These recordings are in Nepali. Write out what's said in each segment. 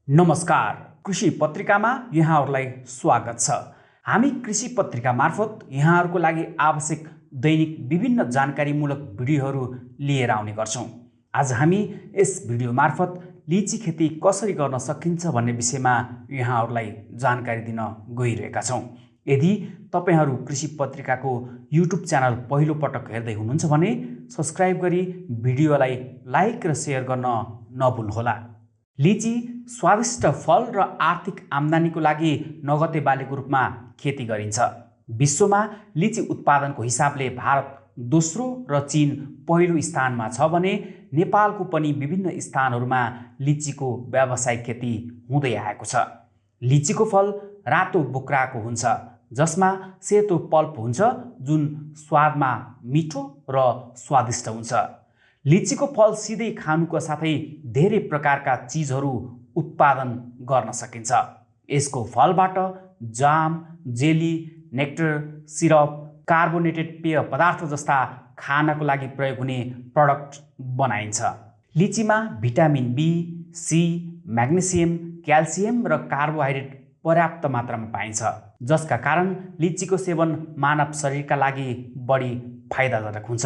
नमस्कार, कृषि पत्रिकामा यहाँहरूलाई स्वागत छ। हामी कृषि पत्रिका मार्फत यहाँहरूको लागि आवश्यक दैनिक विभिन्न जानकारीमूलक भिडियोहरू लिएर आउने गर्छौं। आज हामी यस भिडियो मार्फत लिची खेती कसरी गर्न सकिन्छ भन्ने विषयमा यहाँहरूलाई जानकारी दिन गइरहेका छौं। यदि तपाईहरू कृषि पत्रिकाको युट्युब च्यानल पहिलो पटक हेर्दै हुनुहुन्छ भने सब्स्क्राइब गरी भिडियोलाई लाइक र शेयर गर्न नभुल्नुहोला। लिची स्वादिष्ट फल र आर्थिक आम्दानीको लागि नगदे बालीको रूपमा खेती गरिन्छ। विश्वमा लिची उत्पादनको हिसाबले भारत दोस्रो र चीन पहिलो स्थानमा छ भने नेपालको पनि विभिन्न स्थानहरूमा लिचीको व्यावसायिक खेती हुँदै आएको छ। लिचीको फल रातो बोक्राको हुन्छ, जसमा सेतो पल्प हुन्छ जुन स्वादमा मिठो र स्वादिष्ट हुन्छ। लिचीको फल सिधै खानुको साथै धेरै प्रकारका चीजहरू उत्पादन गर्न सकिन्छ। यसको फलबाट jam, jelly, nectar, syrup, carbonated पेय पदार्थ जस्ता खानको लागि प्रयोग हुने प्रडक्ट बनाइन्छ। लिचीमा vitamin B, C, magnesium, calcium र कार्बोहाइड्रेट पर्याप्त मात्रामा पाइन्छ, जसका कारण लिचीको सेवन मानव शरीरका लागि बढी फाइदाजनक हुन्छ।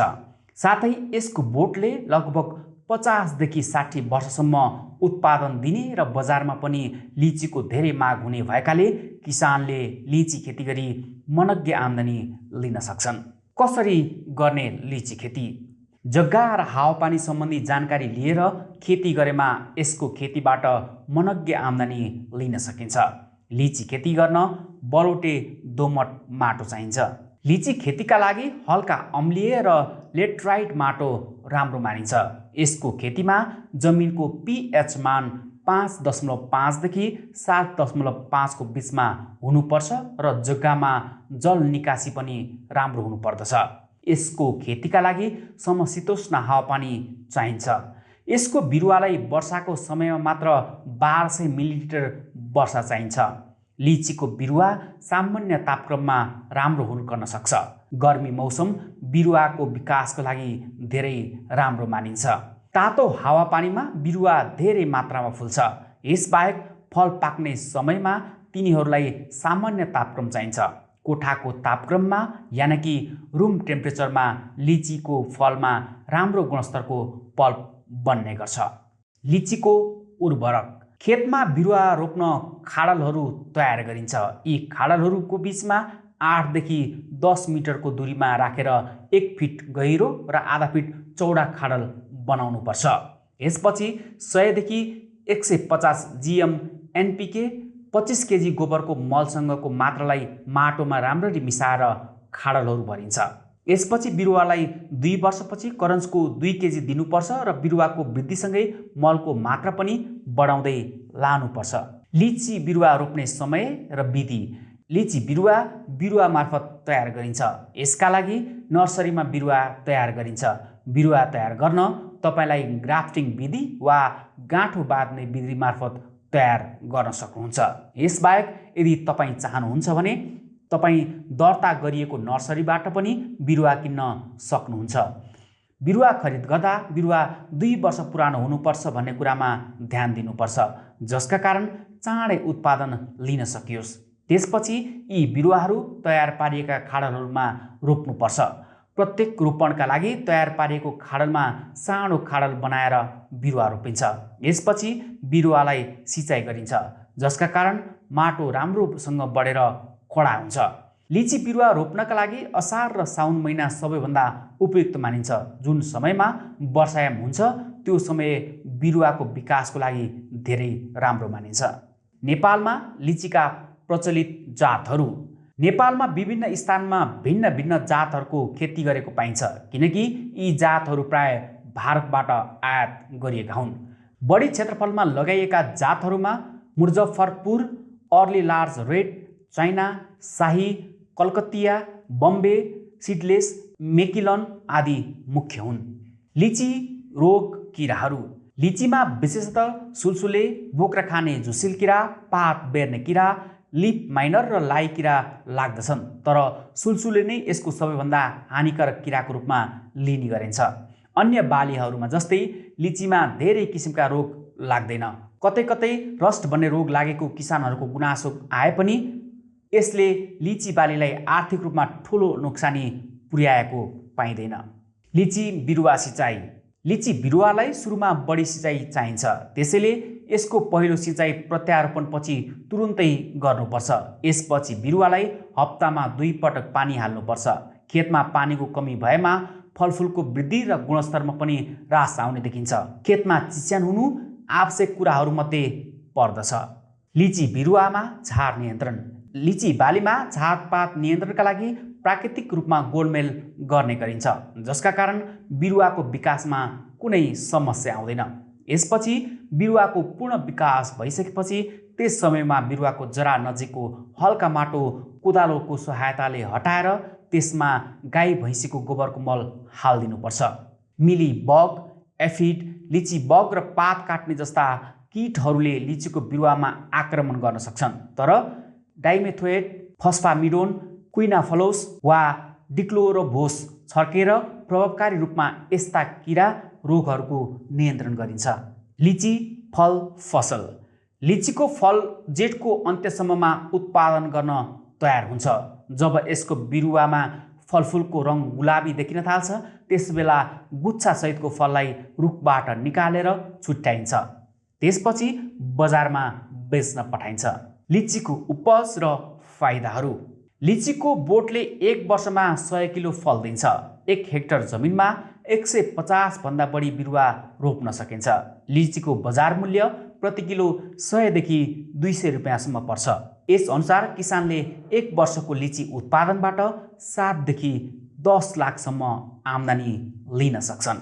साथै यसको बोटले लगभग 50 देखि 60 वर्षसम्म उत्पादन दिने र बजारमा पनि लिचीको धेरै माग हुने भएकाले किसानले लिची खेती गरी मनग्गे आम्दानी लिन सक्छन्। कसरी गर्ने लिची खेती? जग्गा र हावापानी सम्बन्धी जानकारी लिएर खेती गरेमा यसको खेतीबाट मनग्गे आम्दानी लिन सकिन्छ। लिची खेती गर्न बलौटे दोमट माटो चाहिन्छ। लिची खेतीका लागि हल्का अम्लीय र लेटराइट माटो राम्रो मानिन्छ। यसको खेतीमा जमिनको pH मान 5.5 देखि 7.5 को बीचमा हुनुपर्छ र जग्गामा जल निकासी पनि राम्रो हुनुपर्दछ। यसको खेतीका लागि समशीतोष्ण हावापानी चाहिन्छ। यसको बिरुवालाई वर्षाको समयमा मात्र 1200 मिलिलिटर वर्षा चाहिन्छ। लिचीको बिरुवा सामान्य तापक्रममा राम्रो हुन सक्छ। गर्मी मौसम बिरुवाको विकासको लागि धेरै राम्रो मानिन्छ। तातो हावापानीमा बिरुवा धेरै मात्रामा फुल्छ। यसबाहेक फल पाक्ने समयमा तिनीहरूलाई सामान्य तापक्रम चाहिन्छ। कोठाको तापक्रममा यानि कि रुम टेम्परेचरमा लिचीको फलमा राम्रो गुणस्तरको पल्प बन्ने गर्छ। लिचीको उर्वरक: खेतमा बिरुवा रोप्न खाडलहरू तयार गरिन्छ। यी खाडलहरूको बीचमा 8 देखि 10 मिटरको दूरीमा राखेर 1 फिट गहिरो र आधा फिट चौडा खाडल बनाउनुपर्छ। यसपछि 100 देखि 150 GM NPK 25 केजी गोबरको मलसँगको मात्रालाई माटोमा राम्ररी मिसाएर खाडलहरू भरिन्छ। यसपछि बिरुवालाई 2 वर्षपछि करन्जको 2 केजी दिनुपर्छ र बिरुवाको वृद्धिसँगै मलको मात्रा पनि बढाउँदै लानुपर्छ। लिची बिरुवा रोप्ने समय र विधि: लिची बिरुवा मार्फत तयार गरिन्छ। यसका लागि नर्सरीमा बिरुवा तयार गरिन्छ। बिरुवा तयार गर्न तपाईलाई ग्राफ्टिङ विधि वा गाँठो बाँध्ने विधि मार्फत तयार गर्न सक्नुहुन्छ। यसबाहेक यदि तपाईँ चाहनुहुन्छ भने तपाईँ दर्ता गरिएको नर्सरीबाट पनि बिरुवा किन्न सक्नुहुन्छ। बिरुवा खरिद गर्दा बिरुवा 2 वर्ष पुरानो हुनुपर्छ भन्ने कुरामा ध्यान दिनुपर्छ, जसका कारण चाँडै उत्पादन लिन सकियोस्। त्यसपछि यी बिरुवाहरू तयार पारिएका खाडलहरूमा रोप्नुपर्छ। प्रत्येक रोपणका लागि तयार पारिएको खाडलमा सानो खाडल बनाएर बिरुवा रोपिन्छ। यसपछि बिरुवालाई सिँचाइ गरिन्छ, जसका कारण माटो राम्रोसँग बढेर कडा हुन्छ। लिची बिरुवा रोप्नका लागि असार र साउन महिना सबैभन्दा उपयुक्त मानिन्छ। जुन समयमा वर्षायाम हुन्छ त्यो समय बिरुवाको विकासको लागि धेरै राम्रो मानिन्छ। नेपालमा लिचीका प्रचलित जातहरू: नेपालमा विभिन्न स्थानमा भिन्न भिन्न जातहरूको खेती गरेको पाइन्छ, किनकि यी जातहरू प्राय भारतबाट आयात गरिएका हुन्। बढी क्षेत्रफलमा लगाइएका जातहरूमा Muzaffarpur, early large red, China, Shahi, Calcuttia, Bombay, seedless, मेकिलन आदि मुख्य हुन्। लिची रोग किराहरू: लिचीमा विशेषतः सुलसुले, बोक्रा खाने झुसिल किरा, पात बेर्ने किरा, लिफ माइनर र लाई किरा लाग्दछन्, तर सुलसुले नै यसको सबैभन्दा हानिकारक किराको रूपमा लिने गरिन्छ। अन्य बालीहरूमा जस्तै लिचीमा धेरै किसिमका रोग लाग्दैन। कतै कतै रस्ट बन्ने रोग लागेको किसानहरूको गुनासो आए पनि यसले लिची बालीलाई आर्थिक रूपमा ठूलो नोक्सानी पुर्याएको पाइँदैन। लिची बिरुवा सिँचाइ। लिची बिरुवालाई सुरुमा बढी सिँचाइ चाहिन्छ, त्यसैले यसको पहिलो सिँचाइ प्रत्यारोपणपछि तुरुन्तै गर्नुपर्छ। यसपछि बिरुवालाई हप्तामा 2 पटक पानी हाल्नुपर्छ। खेतमा पानीको कमी भएमा फलफुलको वृद्धि र गुणस्तरमा पनि ह्रास आउने देखिन्छ। खेतमा चिस्यान हुनु आवश्यक कुराहरूमध्ये पर्दछ। लिची बिरुवामा झार नियन्त्रण। लिची बालीमा झारपात नियन्त्रणका लागि प्राकृतिक रूपमा गोडमेल गर्ने गरिन्छ, जसका कारण बिरुवाको विकासमा कुनै समस्या आउँदैन। यसपछि बिरुवाको पूर्ण विकास भइसकेपछि त्यस समयमा बिरुवाको जरा नजिकको हल्का माटो कोदालोको सहायताले हटाएर त्यसमा गाई भैँसीको गोबरको मल हालिदिनुपर्छ। मिली बग, एफिड, लिची बग र पात काट्ने जस्ता कीटहरूले लिचीको बिरुवामा आक्रमण गर्न सक्छन्, तर डाइमेथोएट, फस्फामिडोन, क्विनाफलोस वा डिक्लोरोभोस छर्केर प्रभावकारी रूपमा यस्ता किरा रोगहरूको नियन्त्रण गरिन्छ। लिची फल फसल। लिचीको फल जेठको अन्त्यसम्ममा उत्पादन गर्न तयार हुन्छ। जब यसको बिरुवामा फलफुलको रङ गुलाबी देखिन थाल्छ, त्यसबेला गुच्छासहितको फललाई रुखबाट निकालेर छुट्याइन्छ। त्यसपछि बजारमा बेच्न पठाइन्छ। लिचीको उपज र फाइदाहरू। लिचीको बोटले 1 वर्षमा 100 किलो फल दिन्छ। 1 हेक्टर जमिनमा 150 भन्दा बढी बिरुवा रोप्न सकिन्छ। लिचीको बजार मूल्य प्रति किलो 100 देखि 200 रुपियाँसम्म पर्छ। यस अनुसार किसानले 1 वर्षको लिची उत्पादनबाट 7 देखि 10 लाखसम्म आम्दानी लिन सक्छन्।